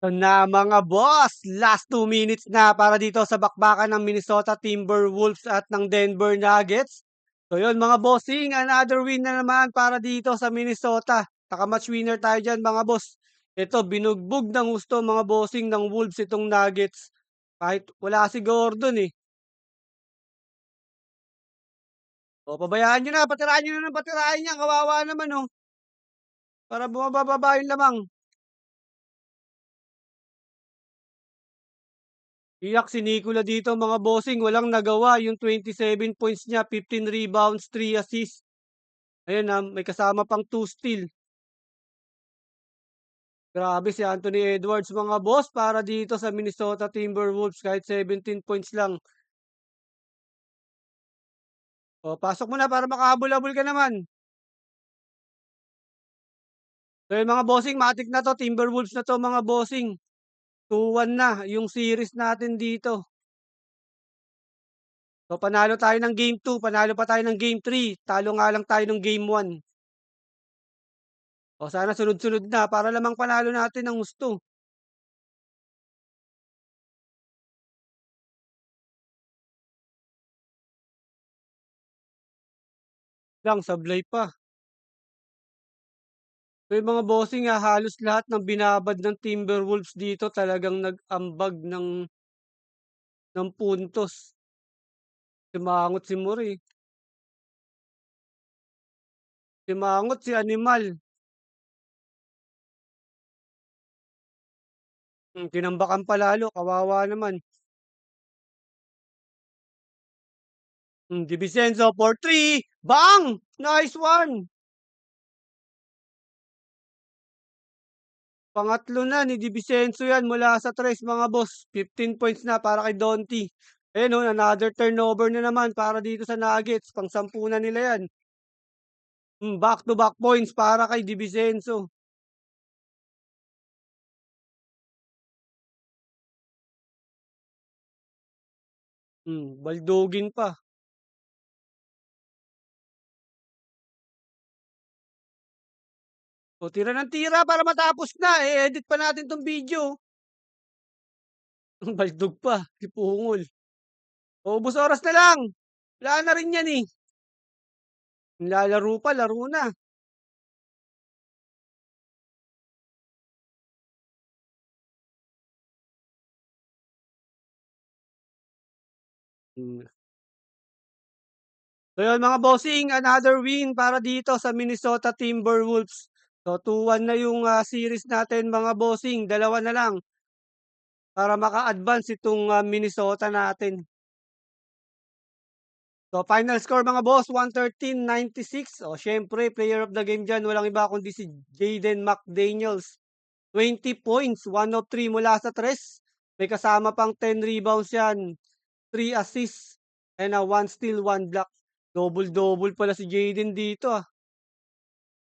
Ito na mga boss, last 2 minutes na para dito sa bakbakan ng Minnesota Timberwolves at ng Denver Nuggets. So yun mga bossing, another win na naman para dito sa Minnesota. Taka-match winner tayo dyan mga boss. Ito, binugbog ng gusto mga bossing ng Wolves itong Nuggets. Kahit wala si Gordon eh. O pabayaan nyo na, patirahan nyo na ng patirahan yan. Kawawa naman oh. Para bumababa yung lamang. Iyak si Nikola dito mga bossing, walang nagawa yung 27 points niya, 15 rebounds, 3 assists. Ayun may kasama pang 2 steal. Grabe si Anthony Edwards mga boss para dito sa Minnesota Timberwolves kahit 17 points lang. O, pasok mo na para makahabol-habol ka naman. So yun mga bossing, matik na to, Timberwolves na to mga bossing. 2-1 na yung series natin dito. So panalo tayo ng game 2, panalo pa tayo ng game 3, talo nga lang tayo ng game 1. O sana sunod-sunod na para lamang panalo natin ng gusto. Lang sablay pa. So yung mga bossing halos lahat ng binabad ng Timberwolves dito talagang nag-ambag ng puntos. Simangot si Muri, simangot si Animal. Tinambakan pa lalo, kawawa naman. DiVincenzo for 3, bang! Nice one! Pangatlo na ni DiVincenzo yan mula sa tres mga boss. 15 points na para kay Donty. Ayun oh, another turnover na naman para dito sa Nuggets. Pang-sampu na nila yan. Back-to-back points para kay DiVincenzo. Baldugin pa. O tira ng tira para matapos na. I-edit pa natin 'tong video. Baldog pa, si Pungol. O ubos oras na lang. Wala na rin yan eh. Nilalaro pa, laro na. Hmm. So yun mga bossing, another win para dito sa Minnesota Timberwolves. So 2-1 na yung series natin mga bossing. Dalawa na lang para maka-advance itong Minnesota natin. So final score mga boss, 113-96. O syempre, player of the game dyan, walang iba kundi si Jaden McDaniels. 20 points, 1 of 3 mula sa tres. May kasama pang 10 rebounds yan, 3 assists, and 1 steal, 1 block. Double-double pala si Jaden dito